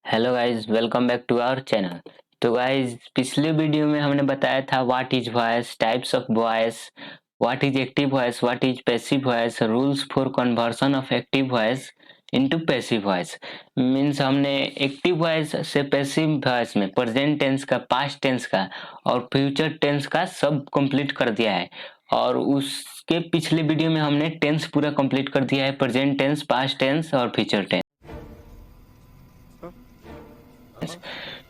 Hello guys, welcome back to our channel. तो guys, पिछले video में हमने बताया था what is voice, types of voice, what is active voice, what is passive voice, rules for conversion of active voice into passive voice. Means हमने active voice से passive voice में present tense का, past tense का और future tense का सब complete कर दिया है। और उसके पिछले वीडियो में हमने टेंस पूरा कंप्लीट कर दिया है, प्रेजेंट टेंस, पास्ट टेंस और फ्यूचर टेंस।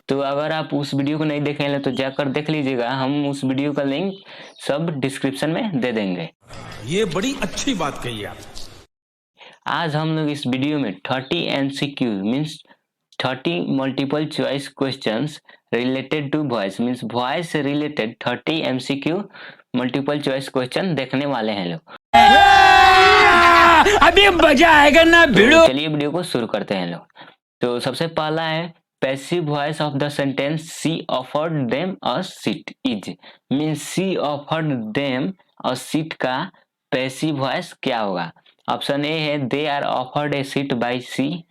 तो अगर आप उस वीडियो को नहीं देखे हैं तो जाकर देख लीजिएगा, हम उस वीडियो का लिंक सब डिस्क्रिप्शन में दे देंगे। ये बड़ी अच्छी बात कही आप। आज हम लोग इस वीडियो में 30 MCQ means 30 multiple choice questions related to voice means voice से रिलेटेड 30 एमसीक्यू मल्टीपल चॉइस क्वेश्चन देखने वाले हैं लोग। अभी मजा आएगा ना भिड़ो। चलिए वीडियो को शुरू करते हैं लोग। तो सबसे पहला है passive voice of the sentence she offered them a seat is means she offered them a seat का पैसिव वॉइस क्या होगा। ऑप्शन ए है they are offered a seat by she,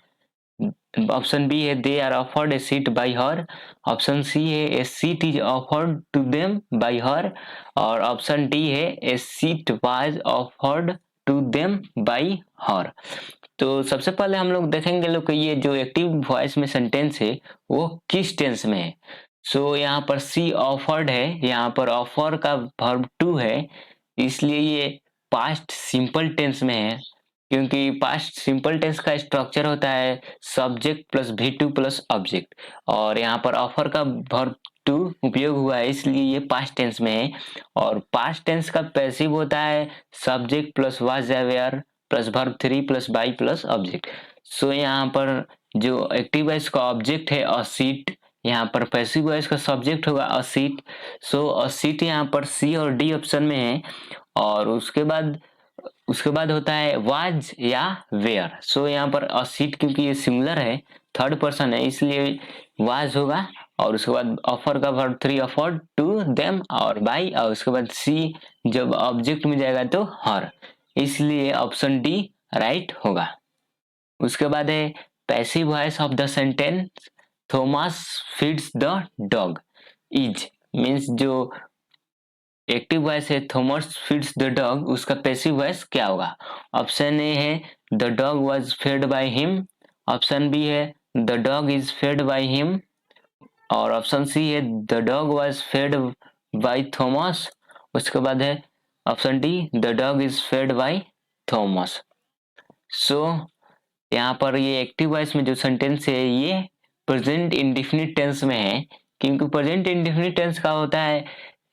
option B है they are offered a seat by her, option C है a seat is offered to them by her और option D है a seat was offered to them by her. तो सबसे पहले हम लोग देखेंगे लोग कि ये जो एक्टिव वॉइस में सेंटेंस है वो किस टेंस में है। सो यहाँ पर सी ऑफर्ड है, यहाँ पर ऑफर का वर्ब टू है, इसलिए ये पास्ट सिंपल टेंस में है, क्योंकि पास्ट सिंपल टेंस का स्ट्रक्चर होता है subject plus V two plus object, और यहाँ पर ऑफर का वर्ब टू उपयोग हुआ है इसलिए ये पास्ट टेंस में है। और पास्ट टेंस का पैसिव होता है subject plus was were plus verb three plus by plus object. So यहाँ पर जो एक्टिव वॉइस का ऑब्जेक्ट है अ सीट, यहाँ पर पैसिव वॉइस का सब्जेक्ट होगा अ सीट। सो अ सीट यहाँ पर सी और डी ऑप्शन में है। और उसके बाद होता है वाज या वेयर। सो यहाँ पर अ सीट क्योंकि ये सिंगुलर है, थर्ड पर्सन है, इसलिए वाज होगा। और उसके बाद ऑफर का verb three offered to them और बाई, और उसके बाद सी जब ऑब्जेक्ट में जाएगा तो हर, इसलिए ऑप्शन डी राइट होगा। उसके बाद है passive voice of the sentence Thomas feeds the dog is means जो एक्टिव वॉइस है थॉमस फीड्स द डॉग, उसका पैसिव वॉइस क्या होगा। ऑप्शन ए है the dog was fed by him, option B है the dog is fed by him और option C है the dog was fed by Thomas. उसके बाद है option D the dog is fed by Thomas. So यहाँ पर ये active voice में जो सेंटेंस है ये प्रेजेंट इंडेफिनिट टेंस में है, क्योंकि प्रेजेंट इंडेफिनिट टेंस का होता है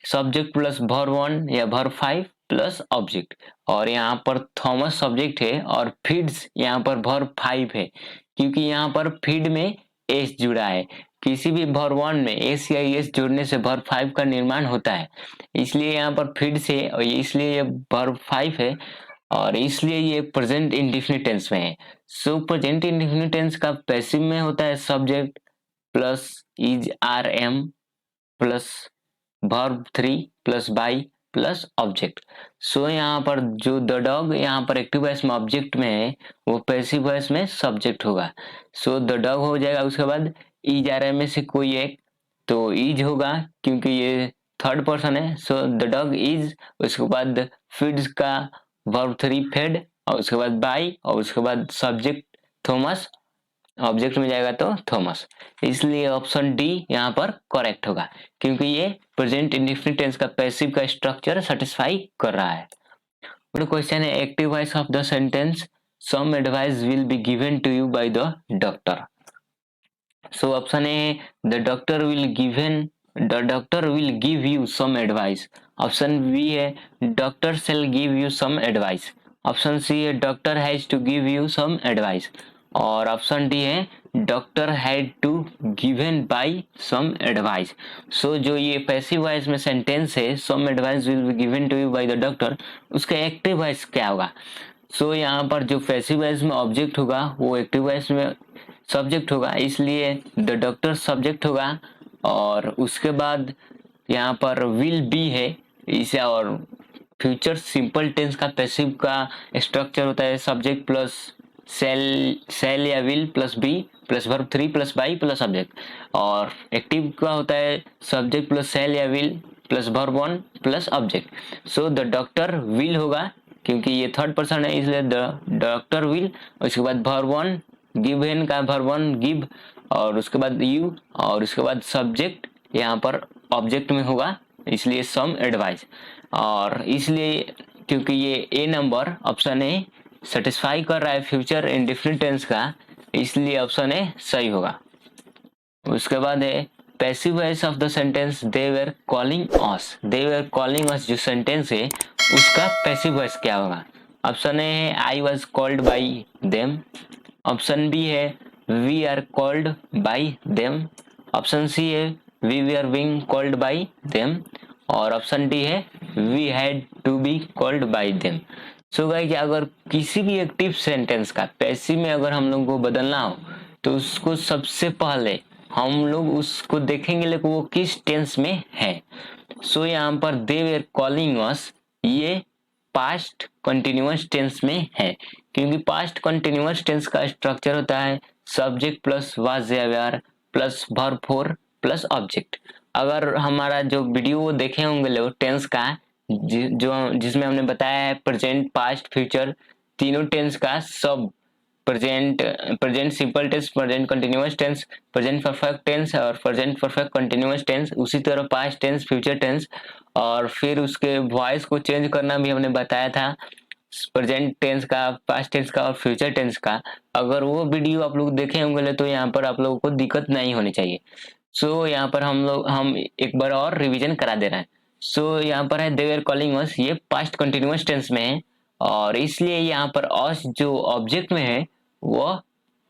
सब्जेक्ट प्लस वर्ब वन या वर्ब फाइव प्लस ऑब्जेक्ट, और यहाँ पर थॉमस सब्जेक्ट है और फीड्स यहाँ पर वर्ब फाइव है, क्योंकि यहाँ पर फीड में एस जुड़ा है। किसी भी वर्ब वन में एस या एस जोड़ने से वर्ब फाइव का निर्माण होता है, इसलिए यहाँ पर फीड से और इसलिए ये वर्ब फाइव है और इसलिए ये प्रेजेंट इंडेफिनिट टेंस में है। सो प्रेजेंट इंडेफिनिट टेंस का पैसिव में होता है subject plus is are am plus verb three plus by plus object. So यहाँ पर जो द डॉग यहाँ पर एक्टिव वॉइस में ऑब्जेक्ट में है वो पैसिव वॉइस में सब्जेक्ट होगा। सो द डॉग हो जाएगा, उसके बाद इज आर एम में से कोई एक तो इज होगा क्योंकि ये थर्ड पर्सन है। सो द डॉग इज, उसके बाद फीड्स का वर्ब थ्री फेड और उसके बाद बाई और उसके बाद सब्जेक्ट थॉमस, ऑब्जेक्ट में जाएगा तो थॉमस, इसलिए ऑप्शन डी यहाँ पर करेक्ट होगा क्योंकि ये प्रेजेंट इंडेफिनिट टेंस का पैसिव का स्ट्रक्चर सेटिस्फाई कर रहा है। क्वेश्चन है active voice of the sentence some advice will be given to you by the doctor. So option A the doctor will give you some advice, option B है doctor shall give you some advice, option C है doctor has to give you some advice और option D है doctor had to given bye some advice. So जो ये passive voice में sentence है some advice will be given to you by the doctor, उसका active voice क्या होगा। सो यहाँ पर जो पैसिव वॉइस में ऑब्जेक्ट होगा वो एक्टिव वॉइस में सब्जेक्ट होगा, इसलिए द डॉक्टर सब्जेक्ट होगा और उसके बाद यहाँ पर विल बी है इसे, और फ्यूचर सिंपल टेंस का पैसिव का स्ट्रक्चर होता है सब्जेक्ट प्लस सेल या will plus be plus verb 3 plus by plus object. और एक्टिव का होता है सब्जेक्ट प्लस सेल या will plus verb 1 plus object. So the doctor will होगा क्योंकि ये थर्ड पर्सन है, इसलिए द डॉक्टर विल। उसके बाद वर्ब 1 गिवन का वर्ब 1 गिव, और उसके बाद यू, और उसके बाद सब्जेक्ट यहाँ पर ऑब्जेक्ट में होगा, इसलिए सम एडवाइस। और इसलिए क्योंकि ये ए नंबर ऑप्शन ए सेटिस्फाई कर रहा है फ्यूचर इंडेफिनिट टेंस का, इसलिए ऑप्शन ए सही होगा। उसके बाद है passive voice of the sentence they were calling us. They were calling us जो सेंटेंस है उसका पैसिव वॉइस क्या होगा? ऑप्शन ए है I was called by them. Option B है we are called by them. Option C है we we are being called by them. और option D है we had to be called by them. So guys, अगर किसी भी active sentence का passive में अगर हम लोग को बदलना हो तो उसको सबसे पहले हम लोग उसको देखेंगे लेकिन वो किस टेंस में है। सो यहाँ पर दे वर कॉलिंग अस, ये पास्ट कंटिन्यूअस टेंस में है क्योंकि पास्ट कंटिन्यूअस टेंस का स्ट्रक्चर होता है सब्जेक्ट प्लस वाज या were plus verb 4 plus object. अगर हमारा जो वीडियो देखे होंगे लोग टेंस का जिसमें हमने बताया है प्रेजेंट पास्ट फ्यूचर तीनों टेंस का सब present simple tense, present continuous tense, present perfect tense और प्रेजेंट परफेक्ट कंटिन्यूअस टेंस, उसी तरह पास्ट टेंस, फ्यूचर टेंस, और फिर उसके वॉइस को चेंज करना भी हमने बताया था प्रेजेंट टेंस का, पास्ट टेंस का और फ्यूचर टेंस का। अगर वो वीडियो आप लोग देखे होंगे तो यहाँ पर आप लोगों को दिक्कत नहीं होनी चाहिए। सो यहाँ पर हम एक बार और रिवीजन करा दे रहे हैं। सो यहाँ पर है दे वर कॉलिंग अस, ये पास्ट कंटिन्यूअस टेंस में है और इसलिए यहाँ पर अस जो ऑब्जेक्ट में है वो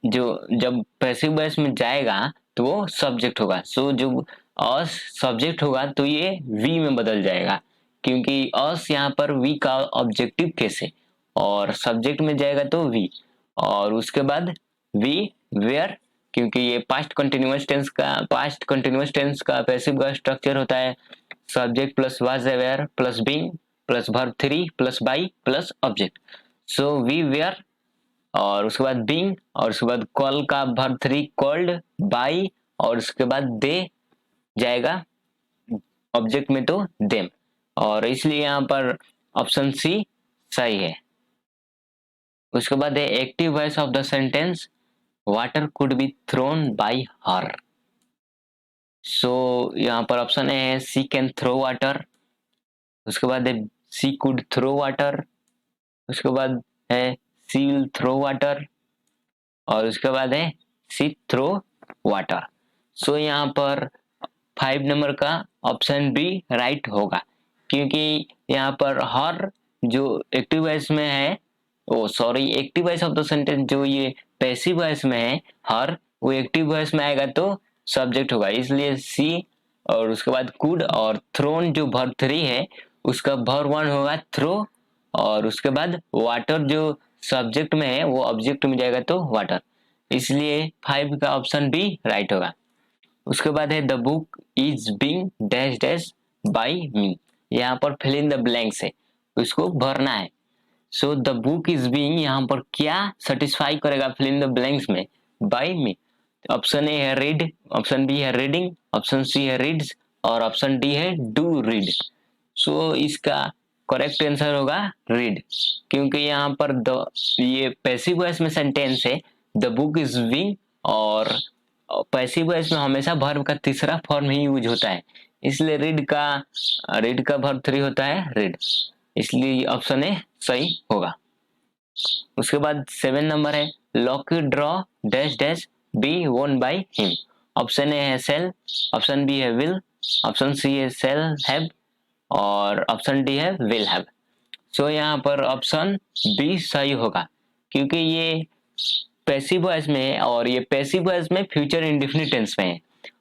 जो जब पैसिव वॉइस में जाएगा तो वो सब्जेक्ट होगा। सो जो अस सब्जेक्ट होगा तो ये वी में बदल जाएगा क्योंकि अस यहाँ पर वी का ऑब्जेक्टिव केस है और सब्जेक्ट में जाएगा तो वी। और उसके बाद वी वेयर, क्योंकि ये पास्ट कंटिन्यूअस टेंस का पैसिव का स्ट्रक्चर होता है subject plus was were plus being plus verb 3 plus by plus object. So we were और उसके बाद बीइंग और उसके बाद कॉल का वर्ब 3 कॉल्ड बाई और उसके बाद दे जाएगा ऑब्जेक्ट में तो देम, और इसलिए यहाँ पर ऑप्शन सी सही है। उसके बाद है active voice of the sentence water could be thrown by her. So यहाँ पर ऑप्शन ए है सी कैन थ्रो वाटर। उसके बाद है सी कुड थ्रो वाटर। उसके बाद है सी विल थ्रो वाटर और उसके बाद है सी थ्रो वाटर। सो यहाँ पर 5 नंबर का ऑप्शन बी राइट होगा क्योंकि यहाँ पर हर जो एक्टिव वॉइस में है active voice of the sentence जो ये पैसिव वॉइस में है हर, वो एक्टिव वॉइस में आएगा तो सब्जेक्ट होगा, इसलिए सी और उसके बाद कुड और थ्रोन जो वर्ब 3 है उसका वर्ब 1 होगा थ्रो और उसके बाद वाटर जो सब्जेक्ट में है वो ऑब्जेक्ट में जाएगा तो वाटर, इसलिए 5 का ऑप्शन बी राइट होगा। उसके बाद है the book is being dash dash by me. यहाँ पर फिल इन द ब्लैंक्स है, उसको भरना है। So the book is being यहाँ पर क्या सेटिस्फाई करेगा फिल इन द ब्लैंक्स में? By me. ऑप्शन ए है रीड, ऑप्शन बी है रीडिंग, ऑप्शन सी है रीड्स और ऑप्शन डी है डू रीड। सो इसका करेक्ट आंसर होगा रीड क्योंकि यहाँ पर ये पैसिव वॉइस में सेंटेंस है द बुक इज बीइंग और पैसिव वॉइस में हमेशा वर्ब का तीसरा फॉर्म ही यूज होता है, इसलिए रीड का वर्ब 3 होता है रीड, इसलिए ऑप्शन ए सही होगा। उसके बाद 7 नंबर है lucky draw dash dash be won by him. Option A है सेल, ऑप्शन बी है विल, ऑप्शन सी है सेल हैव और ऑप्शन डी है विल हैव। सो यहाँ पर ऑप्शन बी सही होगा क्योंकि ये पैसिव वॉइस में है और ये पैसिव वॉइस में फ्यूचर इंडेफिनिट टेंस में है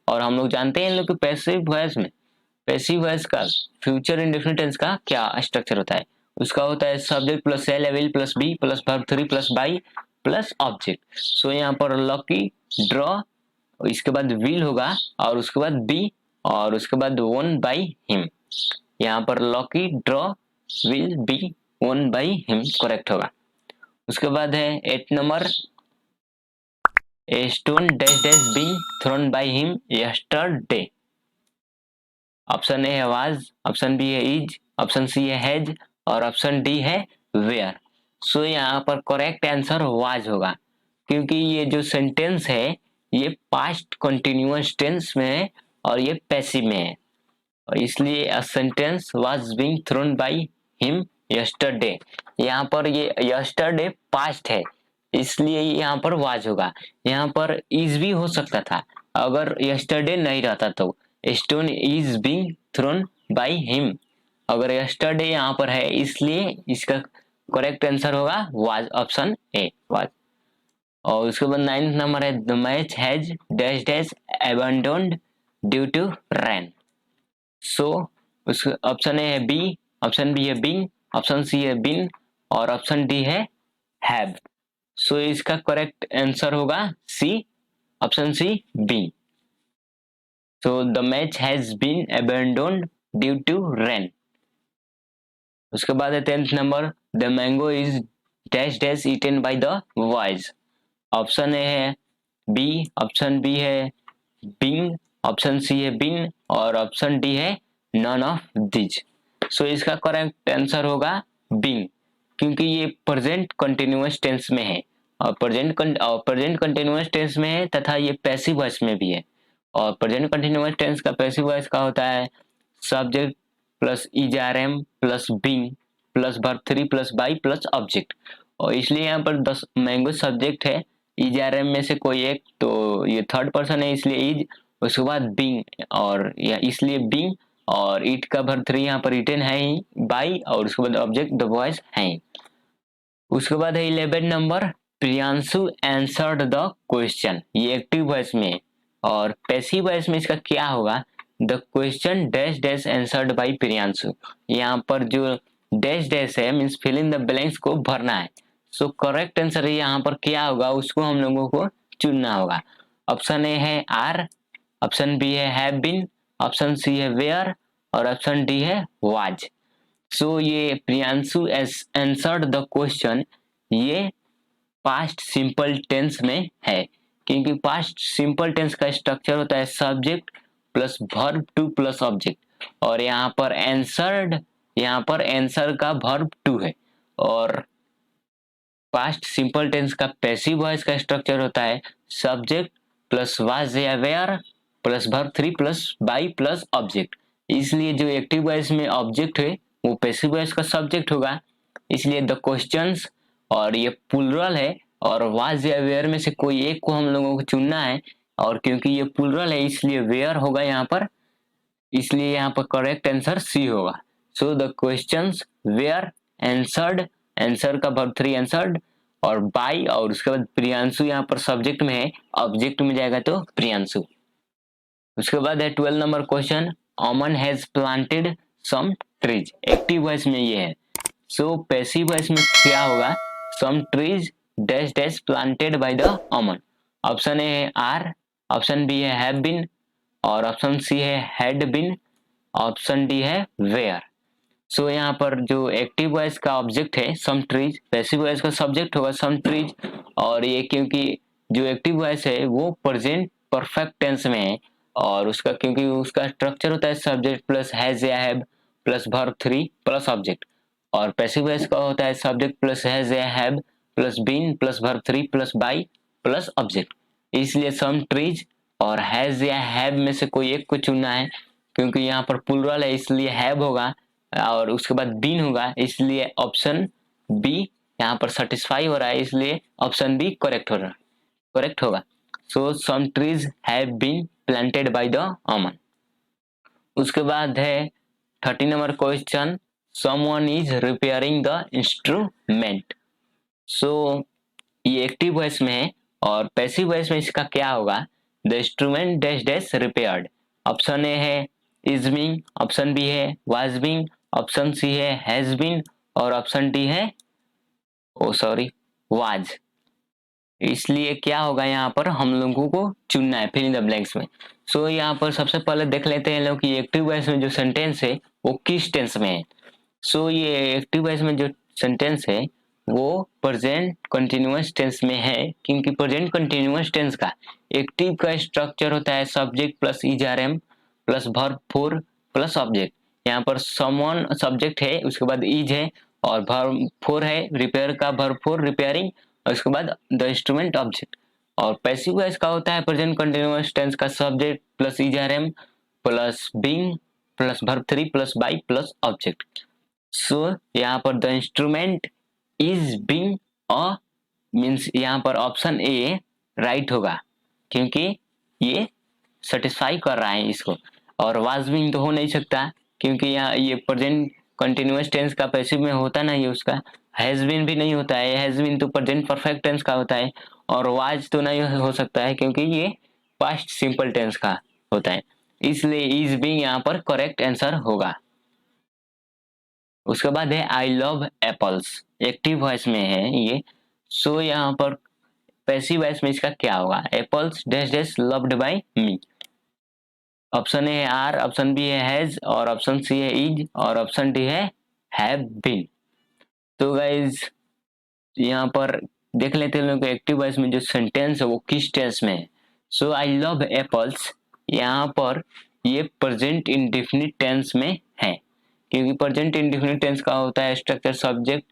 और हम लोग जानते हैं इन लोग कि पैसिव वॉइस का फ्यूचर इंडेफिनिट टेंस का क्या स्ट्रक्चर होता है, उसका होता है subject plus shall will plus be plus verb 3 plus by plus object. So यहाँ पर लॉकी ड्रॉ इसके बाद विल होगा और उसके बाद बी और उसके बाद वोन बाई हिम। यहाँ पर lucky draw will be won by him correct होगा। उसके बाद है 8 number, a stone dash dash being thrown by him yesterday. Option A है वाज, ऑप्शन बी है इज, ऑप्शन सी है हैज और ऑप्शन डी है वेयर। सो यहाँ पर करेक्ट आंसर वाज होगा, क्योंकि ये जो सेंटेंस है ये पास्ट कंटिन्यूअस टेंस में है और ये पैसिव में है, और इसलिए a sentence was being thrown by him yesterday. यहाँ पर ये यस्टरडे पास्ट है, इसलिए यहाँ पर वाज होगा। यहाँ पर इज भी हो सकता था अगर यस्टरडे नहीं रहता तो, stone is being thrown by him, अगर यस्टरडे यहाँ पर है इसलिए इसका करेक्ट आंसर होगा वाज, ऑप्शन ए वाज। और उसके बाद 9th नंबर है the match has dash dash abandoned due to rain. So उसका ऑप्शन ए है बी, ऑप्शन बी है बिंग, ऑप्शन सी है बिन और ऑप्शन डी है हैव। सो इसका करेक्ट आंसर होगा C, option C be. So the match has been abandoned due to rain. उसके बाद है 10th number the mango is dash dash eaten by the boys. Option A है be, option B है being, option C है been और option D है none of these. सो इसका करेक्ट आंसर होगा बिंग, क्योंकि ये प्रेजेंट कंटिन्यूअस टेंस में है और प्रेजेंट कंटिन्यूअस टेंस में है तथा ये पैसिव वॉइस में भी है। और प्रेजेंट कंटिन्यूअस टेंस का पैसिव वॉइस का होता है subject plus ERM plus being plus verb 3 plus by plus object, और इसलिए यहाँ पर 10 मैंगो सब्जेक्ट है, ईआरएम में से कोई एक, तो ये थर्ड पर्सन है इसलिए इज, उसके बाद बीइंग और या इसलिए बीइंग और इट का वर्ब 3 यहाँ पर इटन है ही बाई और उसके बाद ऑब्जेक्ट द वॉइस है ही। उसके बाद है 11 number Priyanshu answered the question, ये एक्टिव वॉइस में है। और पैसिव वॉइस में इसका क्या होगा, the question dash dash answered by Priyanshu. यहाँ पर जो डैश डैश है means fill in the blanks को भरना है। सो करेक्ट आंसर यहाँ पर क्या होगा उसको हम लोगों को चुनना होगा। ऑप्शन ए है आर, ऑप्शन बी है हैव बीन, ऑप्शन सी है वेयर और ऑप्शन डी है वाज। सो ये प्रियांशु आंसर्ड द क्वेश्चन, ये पास्ट सिंपल टेंस में है, क्योंकि पास्ट सिंपल टेंस का स्ट्रक्चर होता है subject plus verb two plus object, और यहाँ पर आंसर्ड, यहाँ पर आंसर का वर्ब टू है। और पास्ट सिंपल टेंस का पैसिव वॉइस का स्ट्रक्चर होता है सब्जेक्ट प्लस वाज या were plus verb 3 plus by plus object, इसलिए जो एक्टिव वॉइस में ऑब्जेक्ट है वो पैसिव वॉइस का सब्जेक्ट होगा, इसलिए द क्वेश्चंस, और ये प्लुरल है और वाज या वेयर में से कोई एक को हम लोगों को चुनना है, और क्योंकि ये प्लुरल है इसलिए वेयर होगा यहाँ पर, इसलिए यहाँ पर करेक्ट आंसर सी होगा। So the questions were answered, answer का वर्ब 3 आंसर्ड और बाई और उसके बाद प्रियांशु यहाँ पर सब्जेक्ट में है, ऑब्जेक्ट में जाएगा तो प्रियांशु। उसके बाद है 12 number question Aman has planted some trees, active voice में ये है। सो पैसिव वॉइस में क्या होगा, some trees dash dash planted by the Aman. Option A है आर, ऑप्शन बी है हैव बीन और ऑप्शन सी है हैड बीन, ऑप्शन डी है वेयर। सो यहाँ पर जो एक्टिव वॉइस का ऑब्जेक्ट है सम ट्रीज, पैसिव वॉइस का सब्जेक्ट होगा सम ट्रीज, और ये क्योंकि जो एक्टिव वॉइस है वो प्रेजेंट परफेक्ट टेंस में है और उसका क्योंकि उसका स्ट्रक्चर होता है सब्जेक्ट प्लस हैज या have plus verb 3 plus object, और पैसिव वॉइस का होता है सब्जेक्ट प्लस हैज या have plus been plus verb 3 plus by plus object, इसलिए सम ट्रीज और हैज या हैव में से कोई एक को चुनना है, क्योंकि यहाँ पर प्लुरल है इसलिए हैव होगा और उसके बाद बीन होगा, इसलिए ऑप्शन बी यहाँ पर सेटिस्फाई हो रहा है, इसलिए ऑप्शन बी करेक्ट होगा। So some trees have been planted by the Aman. उसके बाद है 30 number question someone is repairing the instrument. So ये एक्टिव वॉइस में है और पैसिव वॉइस में इसका क्या होगा, the instrument dash dash repaired. Option A है इज बीइंग, ऑप्शन बी है वाज बीइंग, ऑप्शन सी है हैज बीन और ऑप्शन डी है वाज। इसलिए क्या होगा यहाँ पर हम लोगों को चुनना है फिल इन द ब्लैंक्स में। सो यहाँ पर सबसे पहले देख लेते हैं लोग कि एक्टिव वॉइस में जो सेंटेंस है वो किस टेंस में है। सो ये एक्टिव वॉइस में जो सेंटेंस है वो प्रेजेंट कंटिन्यूअस टेंस में है, क्योंकि प्रेजेंट कंटिन्यूअस टेंस का एक्टिव का स्ट्रक्चर होता है subject plus is are am plus verb four plus object. यहाँ पर समवन सब्जेक्ट है, उसके बाद इज है, और वर्ब फोर है रिपेयर का वर्ब फोर रिपेयरिंग, और उसके बाद द इंस्ट्रूमेंट ऑब्जेक्ट। और पैसिव वॉइस का होता है प्रेजेंट कंटिन्यूअस टेंस का subject plus is are am plus being plus verb three plus by plus object. So यहाँ पर the instrument is being uh means यहाँ पर ऑप्शन ए राइट होगा, क्योंकि ये सेटिस्फाई कर रहा है इसको। और वाज बीइंग तो हो नहीं सकता, क्योंकि यहाँ ये प्रेजेंट कंटिन्यूअस टेंस का पैसिव में होता नहीं है उसका। हैज बीन भी नहीं होता है, हैज बीन तो प्रेजेंट परफेक्ट टेंस का होता है। और वाज तो नहीं हो सकता है, क्योंकि ये पास्ट सिंपल टेंस का होता है। इसलिए इज बीइंग यहाँ पर करेक्ट आंसर होगा। उसके बाद है I love apples, active voice में है ये। सो यहाँ पर पैसिव वॉइस में इसका क्या होगा, apples dash dash loved by me. Option A है आर, ऑप्शन बी है हैज, और ऑप्शन सी है इज, और ऑप्शन डी है हैव बीन। तो गाइज यहाँ पर देख लेते हैं लोग एक्टिव वॉइस में जो सेंटेंस है वो किस टेंस में है। सो आई लव एप्पल्स यहाँ पर ये प्रेजेंट इंडेफिनिट टेंस में है, क्योंकि प्रेजेंट इंडेफिनिट टेंस का होता है structure subject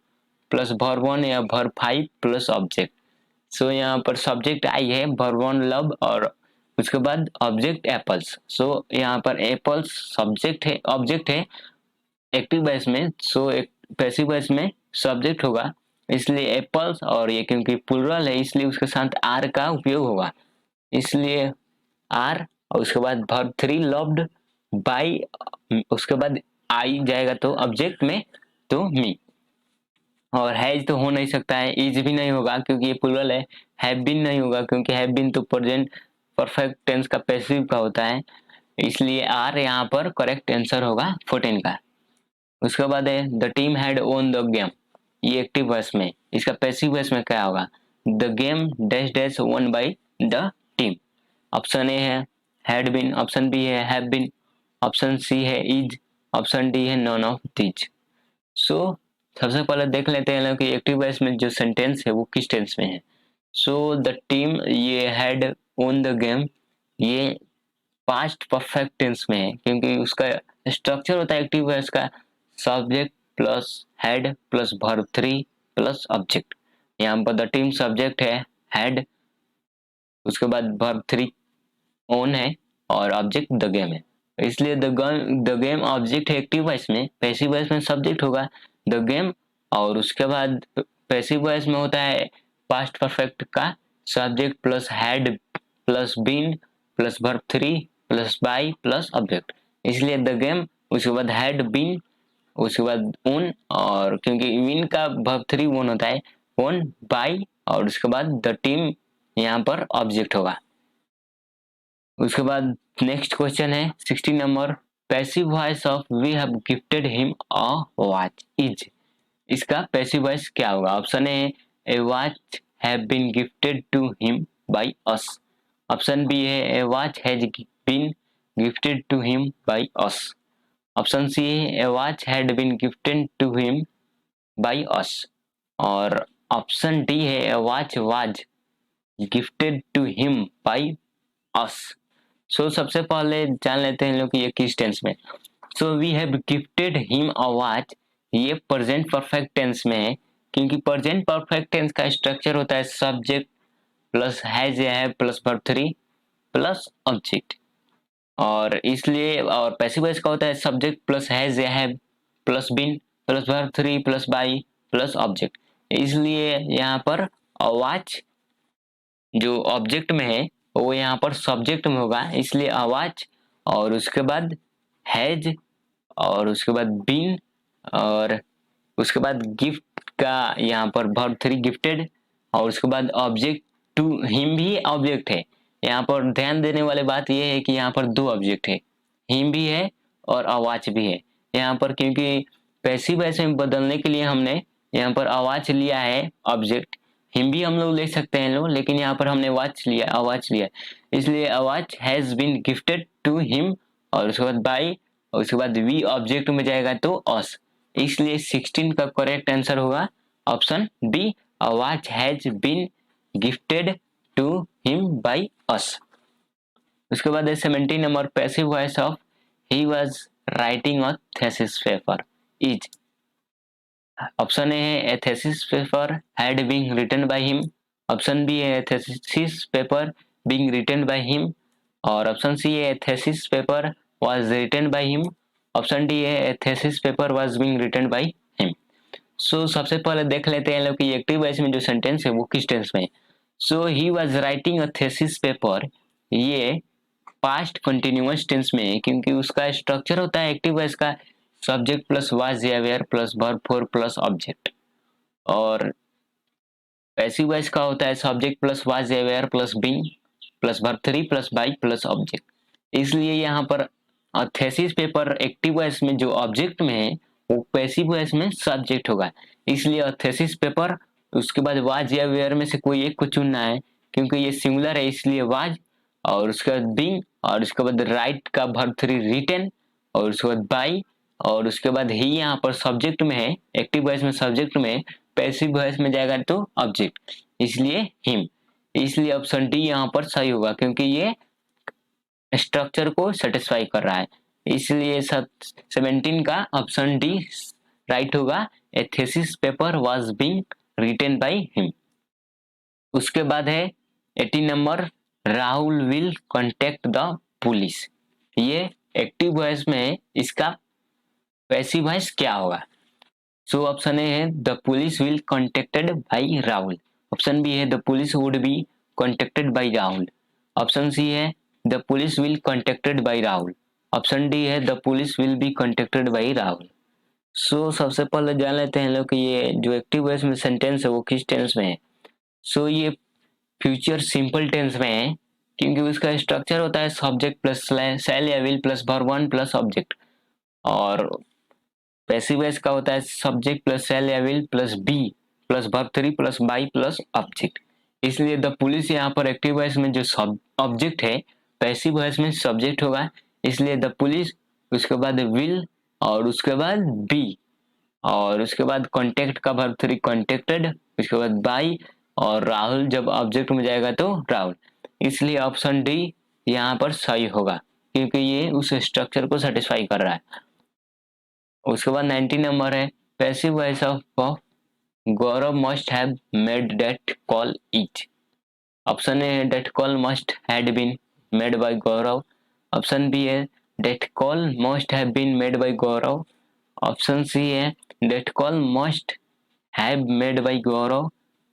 plus verb one या verb five plus object. So यहाँ पर सब्जेक्ट आई है, वर्ब वन लव, और उसके बाद ऑब्जेक्ट एप्पल्स। सो यहाँ पर एप्पल्स सब्जेक्ट है, ऑब्जेक्ट है एक्टिव वॉइस में। सो एक पैसिव वॉइस में सब्जेक्ट होगा, इसलिए एप्पल्स, और ये क्योंकि प्लूरल है इसलिए उसके साथ आर का उपयोग होगा, इसलिए आर, और उसके बाद वर्ब थ्री लव्ड बाई, उसके बाद आई जाएगा तो ऑब्जेक्ट में तो मी। और हैज तो हो नहीं सकता है, इज भी नहीं होगा क्योंकि ये प्लूरल है, हैव बीन नहीं होगा क्योंकि हैव बीन तो प्रेजेंट परफेक्ट टेंस का पैसिव का होता है, इसलिए आर यहाँ पर करेक्ट आंसर होगा 14 का। उसके बाद है the team had own the game, ये एक्टिव वॉइस में, इसका पैसिव वॉइस में क्या होगा, the game dash dash one by the team. Option A है हैड बीन, ऑप्शन बी है हैव बीन, ऑप्शन सी है इज, ऑप्शन डी है नॉन ऑफ दीज। सो सबसे पहले देख लेते हैं कि एक्टिव वॉइस में जो सेंटेंस है वो किस टेंस में है। सो द टीम ये हैड ओन द गेम, ये पास्ट परफेक्ट टेंस में है, क्योंकि उसका स्ट्रक्चर होता है एक्टिव वॉइस का subject plus had plus verb three plus object. यहाँ पर द टीम सब्जेक्ट है हैड, उसके बाद वर्ब थ्री ओन है, और ऑब्जेक्ट द गेम है, इसलिए द गेम ऑब्जेक्ट है एक्टिव वॉइस में, पैसिव वॉइस में सब्जेक्ट होगा द गेम, और उसके बाद पैसिव वॉइस में होता है पास्ट परफेक्ट का subject plus had plus been plus verb three plus by plus object, इसलिए द गेम, उसके बाद हैड बीन, उसके बाद ओन, और क्योंकि विन का वर्ब थ्री ओन होता है, ओन बाई, और उसके बाद द टीम यहाँ पर ऑब्जेक्ट होगा। उसके बाद नेक्स्ट क्वेश्चन है 16 number, passive voice of we have gifted him a watch is, इसका पैसिव वॉइस क्या होगा। Option A a watch have been gifted to him by us, option B है a watch has been gifted to him by us, option C है a watch had been gifted to him by us, और option D है a watch was gifted to him by us. सो सबसे पहले जान लेते हैं लोग कि ये किस टेंस में। So we have gifted him a watch, ये प्रेजेंट परफेक्ट टेंस में है, क्योंकि प्रेजेंट परफेक्ट टेंस का स्ट्रक्चर होता है सब्जेक्ट प्लस हैज या have plus verb three plus object, और इसलिए, और पैसिव वॉइस का होता है सब्जेक्ट प्लस हैज या have plus been plus verb three plus by plus object, इसलिए यहाँ पर वॉच जो ऑब्जेक्ट में है वो यहाँ पर सब्जेक्ट में होगा, इसलिए आवाज, और उसके बाद हैज, और उसके बाद बीन, और उसके बाद गिफ्ट का यहाँ पर वर्ब थ्री गिफ्टेड, और उसके बाद ऑब्जेक्ट टू हिम भी ऑब्जेक्ट है। यहाँ पर ध्यान देने वाली बात यह है कि यहाँ पर दो ऑब्जेक्ट है, हिम भी है और आवाज भी है यहाँ पर, क्योंकि पैसिव वॉइस में बदलने के लिए हमने यहाँ पर आवाज लिया है ऑब्जेक्ट, हिम भी हम लोग ले सकते हैं लोग, लेकिन यहाँ पर हमने वाच लिया, आवाज लिया, इसलिए आवाज has been gifted to him, और उसके बाद बाई, और उसके बाद वी ऑब्जेक्ट में जाएगा तो अस, इसलिए 16 का करेक्ट आंसर होगा option D, a watch has been gifted to him by us. उसके बाद है 17 number, passive voice of he was writing a thesis paper is. Option A है, a thesis paper had been written by him. Option B है, thesis paper being written by him. और option C है, thesis paper was written by him. Option D है, thesis paper was being written by him. So सबसे पहले देख लेते हैं लोग कि एक्टिव वॉइस में जो सेंटेंस है वो किस टेंस में है। So he was writing a thesis paper, ये पास्ट कंटिन्यूअस टेंस में है, क्योंकि उसका स्ट्रक्चर होता है एक्टिव वॉइस का सब्जेक्ट प्लस वाज या were plus verb four plus object. और पैसिव वॉइस का होता है सब्जेक्ट प्लस वाज या were plus being plus verb three plus by plus object. इसलिए यहाँ पर थेसिस पेपर एक्टिव वॉइस में जो ऑब्जेक्ट में है वो पैसिव वॉइस में सब्जेक्ट होगा। इसलिए थेसिस पेपर, उसके बाद वाज या वेयर में से कोई एक को चुनना है, क्योंकि ये सिंगुलर है इसलिए वाज, और उसके बाद बीइंग, और उसके बाद राइट का वर्ब थ्री रिटन, और उसके बाद बाई, और उसके बाद ही यहाँ पर सब्जेक्ट में है, एक्टिव वॉइस में सब्जेक्ट में है, पैसिव वॉइस में जाएगा तो ऑब्जेक्ट, इसलिए हिम। इसलिए ऑप्शन डी यहाँ पर सही होगा, क्योंकि ये स्ट्रक्चर को सेटिस्फाई कर रहा है। इसलिए 17 का ऑप्शन डी राइट होगा, a thesis paper was being written by him. उसके बाद है 18 number, Rahul will contact the police. ये एक्टिव वॉइस में है, इसका पैसिव वॉइस क्या होगा। सो ऑप्शन ए है, the police will contacted by Rahul. Option B है, the police would be contacted by Rahul. Option C है, the police will contacted by Rahul. Option D है, the police will be contacted by Rahul. So सबसे पहले जान लेते हैं लोग कि ये जो एक्टिव वॉइस में सेंटेंस है वो किस टेंस में है। सो ये फ्यूचर सिंपल टेंस में है, क्योंकि उसका स्ट्रक्चर होता है subject plus shall or will plus verb one plus object. और पैसिव वॉइस का होता है subject plus shall or will plus be plus verb three plus by plus object. इसलिए द पुलिस यहाँ पर एक्टिव वॉइस में जो ऑब्जेक्ट है, पैसिव वॉइस में सब्जेक्ट होगा, इसलिए द पुलिस, उसके बाद विल, और उसके बाद बी, और उसके बाद कॉन्टेक्ट का वर्ब थ्री कॉन्टेक्टेड, उसके बाद बाई, और राहुल जब ऑब्जेक्ट में जाएगा तो राहुल। इसलिए ऑप्शन डी यहाँ पर सही होगा, क्योंकि ये उस स्ट्रक्चर को सेटिस्फाई कर रहा है। उसके बाद 19 नंबर है, passive voice of Gaurav must have made that call is. Option A है, that call must had been made by Gaurav. Option B है, that call must have been made by Gaurav. Option C है, that call must have made by Gaurav.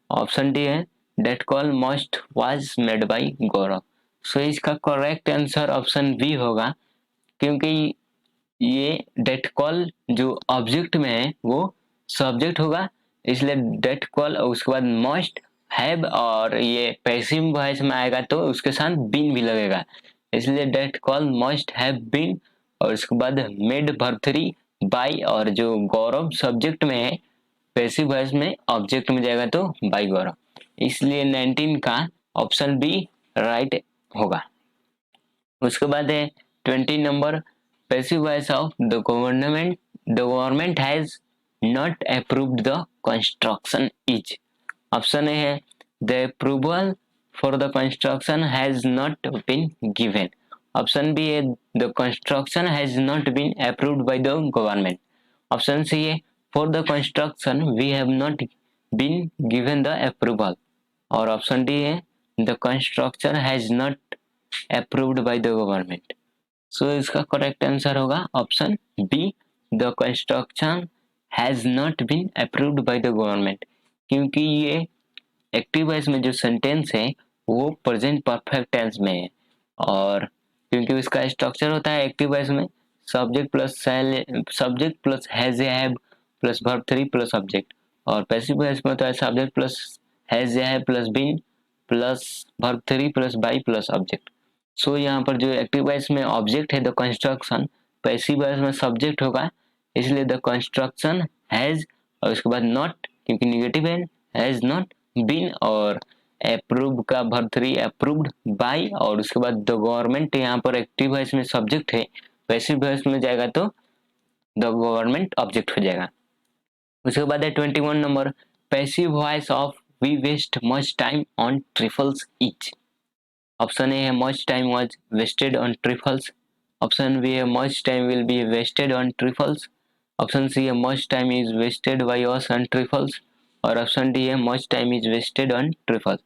Option D है, that call must was made by Gaurav. So इसका correct answer option B होगा, क्योंकि ये date call जो object में है वो सब्जेक्ट होगा, इसलिए डेट कॉल, उसके बाद मस्ट हैव, और ये पैसिव वॉइस में आएगा तो उसके साथ बीन भी लगेगा, इसलिए that call must have been, और उसके बाद मेड वर्ब थ्री बाय, और जो गौरव सब्जेक्ट में है पैसिव वॉइस में ऑब्जेक्ट में जाएगा तो बाय गौरव। इसलिए 19 का ऑप्शन बी राइट होगा। उसके बाद है 20 number, passive voice of the government has not approved the construction is. Option A है, the approval for the construction has not been given. Option B है, the construction has not been approved by the government. Option C है, for the construction we have not been given the approval. और option D है, the construction has not approved by the government. So इसका correct answer होगा option B, the construction has not been approved by the government, क्योंकि ये active voice में जो sentence है वो प्रेजेंट परफेक्ट टेंस में है, और क्योंकि उसका स्ट्रक्चर होता है एक्टिव वॉइस में सब्जेक्ट प्लस हैज या have plus verb three plus object, और पैसिव वॉइस में होता है सब्जेक्ट प्लस हैज या have plus been plus verb three plus by plus object. So यहाँ पर जो एक्टिव वॉइस में ऑब्जेक्ट है द कंस्ट्रक्शन, पैसिव वॉइस में सब्जेक्ट होगा, इसलिए द कंस्ट्रक्शन हैज, और उसके बाद नॉट, क्योंकि निगेटिव है, हैज नॉट बीन, और अप्रूव का वर्ब थ्री अप्रूव्ड बाय, और उसके बाद द गवर्नमेंट यहाँ पर एक्टिव वॉइस में सब्जेक्ट है, पैसिव वॉइस में जाएगा तो द गवर्नमेंट ऑब्जेक्ट हो जाएगा। उसके बाद है 21 number, passive voice of we waste much time on trifles is. Option A है much time was wasted on trifles, option B है much time will be wasted on trifles, option C है much time is wasted by us on trifles, और option D है much time is wasted on trifles.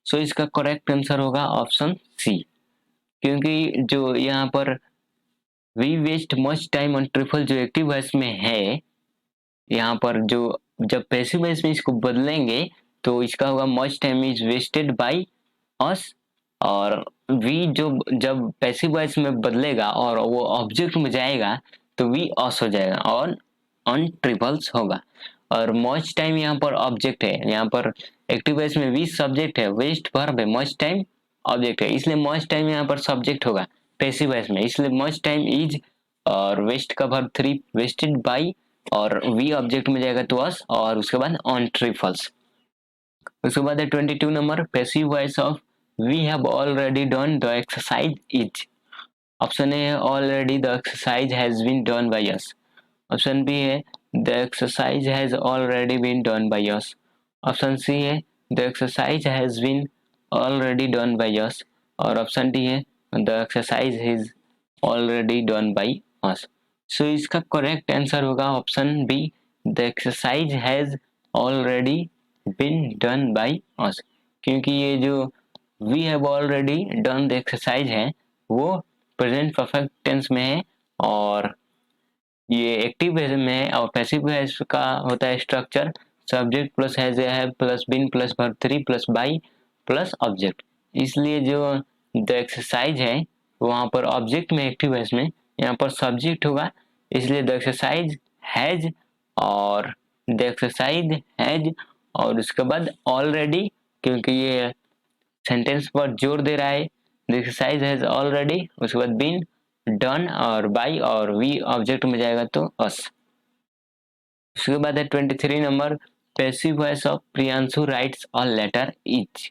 So इसका correct answer होगा option C, क्योंकि जो यहाँ पर we waste much time on trifle जो एक्टिव वॉइस में है, यहाँ पर जो जब पैसिव वॉइस में इसको बदलेंगे तो इसका होगा much time is wasted by us, और वी जो जब पैसिव वॉइस में बदलेगा और वो ऑब्जेक्ट में जाएगा तो वी अस हो जाएगा और ऑन ट्रिपल्स होगा। और मच टाइम यहाँ पर ऑब्जेक्ट है, यहाँ पर एक्टिव वॉइस में वी सब्जेक्ट है, वेस्ट वर्ब है, मच टाइम ऑब्जेक्ट है, इसलिए मच टाइम यहाँ पर सब्जेक्ट होगा पैसिव वॉइस में, इसलिए मच टाइम इज और वेस्ट का वर्ब 3 वेस्टेड बाय और वी ऑब्जेक्ट में जाएगा तो अस और उसके बाद ऑन ट्रिपल्स। उसके बाद है 22 number passive voice of we have already done the exercise is. Option A है already the exercise has been done by us, option B है the exercise has already been done by us, option C है the exercise has been already done by us, और option D है the exercise is already done by us. So इसका correct answer होगा option B, the exercise has already been done by us, क्योंकि ये जो we have already done the exercise है वो present perfect tense में है, और ये एक्टिव में है, और पैसिव का होता है स्ट्रक्चर सब्जेक्ट प्लस हैज या have plus been plus verb 3 plus by plus object, इसलिए जो द एक्सरसाइज है वहाँ पर ऑब्जेक्ट में एक्टिव वॉइस में, यहाँ पर सब्जेक्ट होगा, इसलिए द एक्सरसाइज हैज और द एक्सरसाइज हैज और उसके बाद ऑलरेडी, क्योंकि ये सेंटेंस पर जोर दे रहा है, द एक्सरसाइज हैज ऑलरेडी, उसके बाद बीन डन और बाय और वी ऑब्जेक्ट में जाएगा तो अस। उसके बाद है 23 number passive voice of Priyanshu writes a letter is.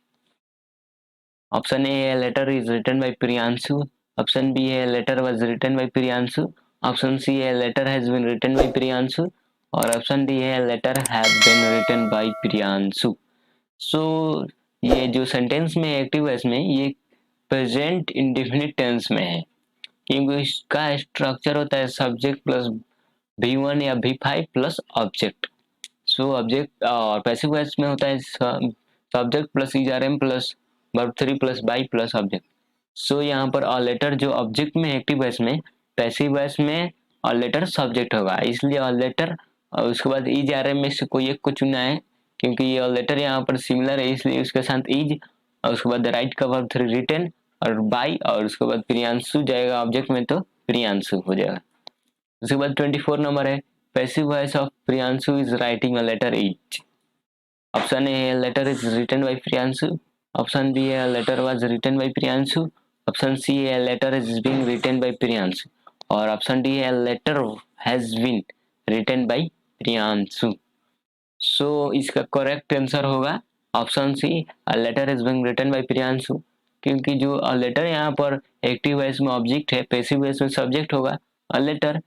Option A है letter is written by Priyanshu, option B है letter was written by Priyanshu, option C है letter has been written by Priyanshu, और ऑप्शन डी है letter have been written by Priyanshu. So ये जो sentence में active voice में ये प्रेजेंट इंडेफिनिट टेंस में है, क्योंकि इसका स्ट्रक्चर होता है सब्जेक्ट प्लस V1 या V5 plus object. So object और पैसिव वॉइस में होता है subject plus ERM plus verb 3 plus by plus object. So यहाँ पर ऑल लेटर जो ऑब्जेक्ट में एक्टिव वॉइस में, पैसिव वॉइस में ऑल लेटर सब्जेक्ट होगा, इसलिए ऑल लेटर और उसके बाद ERM में से कोई एक को चुना है, क्योंकि ये ऑल लेटर यहाँ पर सिमिलर है इसलिए उसके साथ इज, और उसके बाद राइट का वर्ब 3 रिटन और बाय और उसके बाद प्रियांशु जाएगा ऑब्जेक्ट में तो प्रियांशु हो जाएगा। उसके बाद 24 नंबर है passive voice of Priyanshu is writing a letter is. Option A है letter is written by Priyanshu, option B है letter was written by Priyanshu, option C है letter is being written by Priyanshu, और ऑप्शन डी है letter has been written by Priyanshu. So इसका correct answer होगा option C, letter is being written by Priyanshu, क्योंकि जो letter यहाँ पर एक्टिव वॉइस में ऑब्जेक्ट है, पैसिव वॉइस में सब्जेक्ट होगा अ लेटर,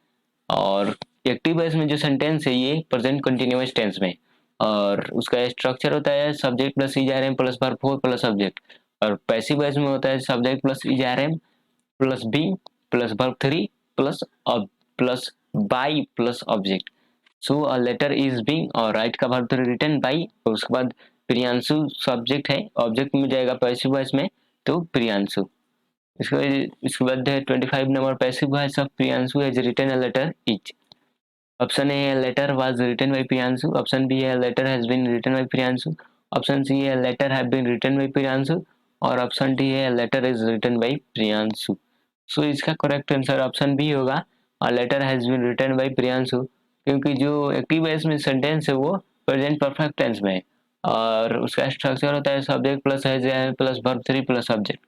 और एक्टिव वॉइस में जो सेंटेंस है ये प्रेजेंट कंटिन्यूअस टेंस में, और उसका स्ट्रक्चर होता है subject plus ERM plus verb 4 plus object, और पैसिव वॉइस में होता है subject plus ERM plus be plus verb 3 plus plus by plus object. So a letter is being और राइट का वर्ब 3 रिटन बाय, और उसके बाद प्रियांशु सब्जेक्ट है, ऑब्जेक्ट में जाएगा पैसिव वॉइस में तो प्रियांशु। इसके बाद है 25 number passive voice of Priyanshu has written a letter is. Option A है letter was written by Priyanshu, option B है letter has been written by Priyanshu, option C है letter have been written by Priyanshu, और option D है letter is written by Priyanshu. So इसका correct answer option B होगा, और letter has been written by Priyanshu, क्योंकि जो active voice में सेंटेंस है वो प्रेजेंट परफेक्ट टेंस में है, और उसका स्ट्रक्चर होता है सब्जेक्ट प्लस हैज या have plus verb 3 plus object,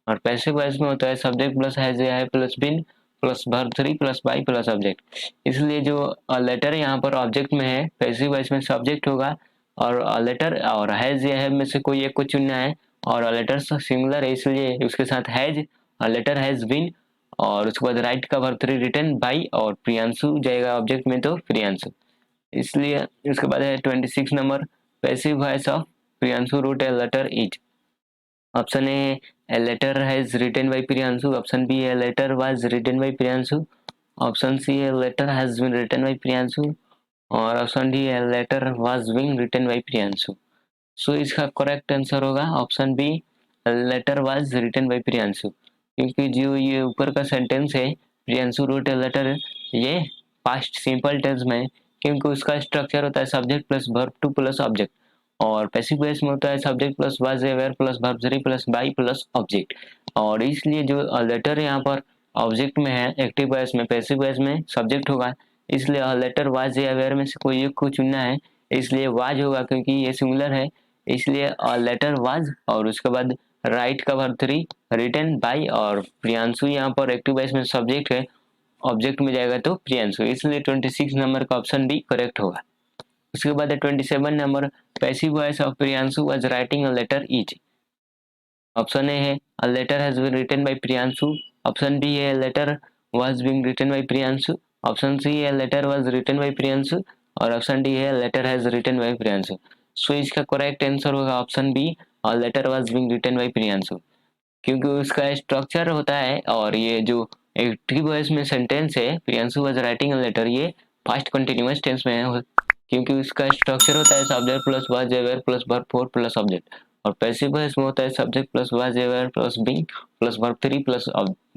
और पैसिव वॉइस में होता है सब्जेक्ट प्लस हैज या have plus been plus verb 3 plus by plus object, इसलिए जो लेटर यहाँ पर ऑब्जेक्ट में है, पैसिव वॉइस में सब्जेक्ट होगा, और लेटर और हैज या है में से कोई एक को चुनना है, और लेटर सिमिलर है इसलिए उसके साथ हैज, लेटर हैज बीन और उसके बाद राइट का वर्ब 3 रिटन बाय और प्रियांशु जाएगा ऑब्जेक्ट में तो प्रियांशु, इसलिए उसके बाद है 26 number passive voice of Priyanshu wrote a letter is. Option A letter has written by Priyanshu, option B a letter was written by Priyanshu, option C a letter has been written by Priyanshu और option D a letter was being written by Priyanshu. So इसका correct answer होगा option B letter was written by Priyanshu, क्योंकि जो ये ऊपर का sentence है Priyanshu wrote a letter, ये पास्ट सिंपल टेंस में है, क्योंकि उसका स्ट्रक्चर होता है subject plus verb two plus object, और पैसिव वॉइस में होता है subject plus was were plus verb three plus by plus object. और इसलिए जो लेटर यहाँ पर ऑब्जेक्ट में है एक्टिव वॉइस में, पैसिव वॉइस में सब्जेक्ट होगा, इसलिए लेटर वाज या वेयर में से कोई एक को चुनना है, इसलिए वाज होगा क्योंकि ये सिंगुलर है, इसलिए लेटर वाज और उसके बाद राइट का वर्ब थ्री रिटन बाई, और प्रियांशु यहाँ पर एक्टिव वॉइस में सब्जेक्ट है, ऑब्जेक्ट में जाएगा तो प्रियांशु, इसलिए 26 नंबर का ऑप्शन बी करेक्ट होगा। उसके बाद 27 number passive voice of Priyanshu was writing a letter is. Option A है a letter has been written by Priyanshu, option B है letter was being written by Priyanshu, option C है letter was written by Priyanshu और option D है letter has written by Priyanshu. So इसका correct answer होगा option B और letter was being written by Priyanshu, क्योंकि उसका structure होता है और ये जो एक्टिव वॉइस में सेंटेंस है Priyanshu was writing a letter, ये पास्ट कंटिन्यूअस टेंस में है, क्योंकि उसका स्ट्रक्चर होता है subject plus was were plus verb four plus object, और पैसिव वॉइस में होता है subject plus was were plus being plus verb three plus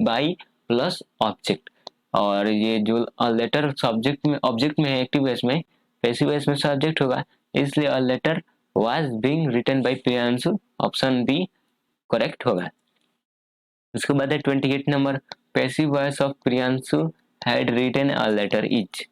by plus object. और ये जो लेटर सब्जेक्ट में ऑब्जेक्ट में है एक्टिव वॉइस में, पैसिव वॉइस में सब्जेक्ट होगा, इसलिए letter was being written by Priyanshu, option B correct होगा। उसके बाद है 28 number passive voice of Priyanshu had written a letter is.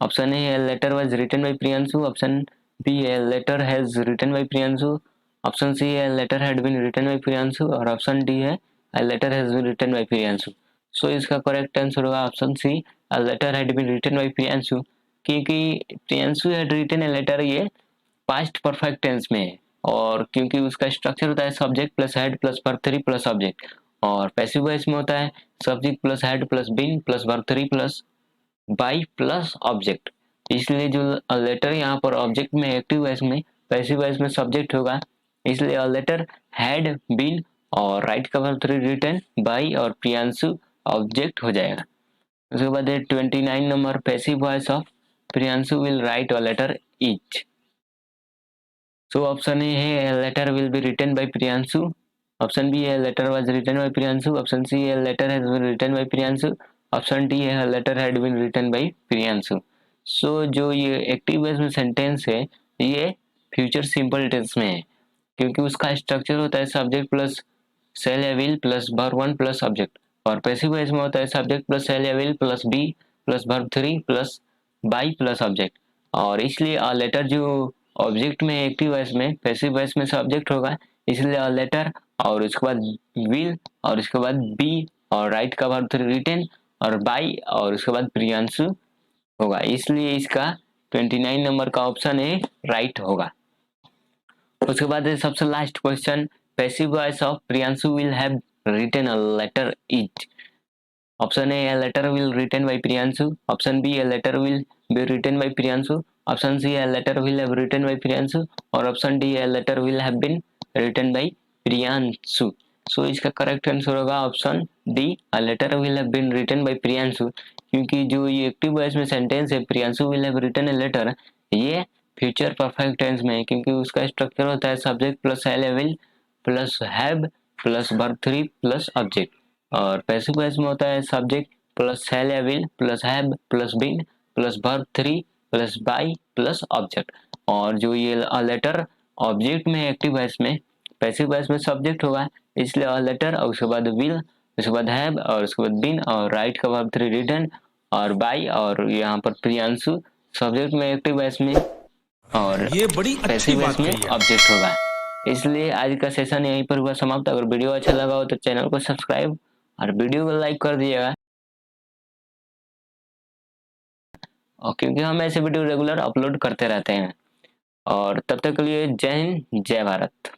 Option A है letter was written by Priyanshu, option B है letter has written by Priyanshu, option C है letter had been written by Priyanshu और option D है letter has been written by Priyanshu. So इसका correct answer होगा option C letter had been written by Priyanshu, क्योंकि Priyanshu had written a letter ये past perfect tense में है, और क्योंकि उसका स्ट्रक्चर होता है subject plus had plus verb three plus object, और पैसिव वॉइस में होता है subject plus had plus been plus verb three plus by plus object, इसलिए जो लेटर यहाँ पर ऑब्जेक्ट में एक्टिव वॉइस में पैसिव वॉइस में सब्जेक्ट होगा, इसलिए लेटर हैड बीन और राइट का वर्ब थ्री रिटन बाई और प्रियांशु ऑब्जेक्ट हो जाएगा। उसके बाद 29 number passive voice of Priyanshu will write a letter is. So option A है letter will be written by Priyanshu, option B है letter was written by Priyanshu, option C है letter has been written by Priyanshu, option D है letter had been written by Priyanshu. So जो ये active voice में sentence है ये future simple tense में है, क्योंकि उसका स्ट्रक्चर होता है सब्जेक्ट प्लस सेल या will plus verb one plus object, और पैसिव वॉइस में होता है सब्जेक्ट प्लस सेल या will plus be plus verb three plus by plus object, और इसलिए लेटर जो ऑब्जेक्ट में एक्टिव वॉइस में पैसिव वॉइस में सब्जेक्ट होगा, इसलिए लेटर और उसके बाद विल और उसके बाद बी और राइट का वर्ब रिटन और बाई और उसके बाद प्रियांशु होगा, इसलिए इसका 29 नंबर का ऑप्शन ए राइट होगा। उसके बाद सबसे last question passive voice of Priyanshu will have written a letter is. Option A letter will written by Priyanshu, option B letter will be written by Priyanshu, option C letter will have written by Priyanshu और option D letter will have been written by Priyanshu. So इसका correct answer होगा option D letter will have been written by Priyanshu, क्योंकि जो ये active voice में sentence है Priyanshu will have written a letter, ये future perfect tense में है, क्योंकि उसका स्ट्रक्चर होता है subject plus will plus have plus verb three plus object, और पैसिव वॉइस में होता है सब्जेक्ट प्लस सेल या will plus have plus been plus verb three plus by plus object, और जो ये लेटर ऑब्जेक्ट में एक्टिव वॉइस में पैसिव वॉइस में सब्जेक्ट होगा, इसलिए लेटर और उसके बाद विल उसके बाद हैव और उसके बाद बीन और राइट का वर्ब थ्री रिटन और बाई और यहाँ पर प्रियांशु सब्जेक्ट में एक्टिव वॉइस में और ये बड़ी अच्छी पैसिव वॉइस बात में कही है। ऑब्जेक्ट होगा। इसलिए आज का सेशन यहीं पर हुआ समाप्त। अगर वीडियो अच्छा लगा हो तो चैनल को सब्सक्राइब और वीडियो को लाइक कर दीजिएगा, और क्योंकि हम ऐसे वीडियो रेगुलर अपलोड करते रहते हैं। और तब तक के लिए जय हिंद जय भारत।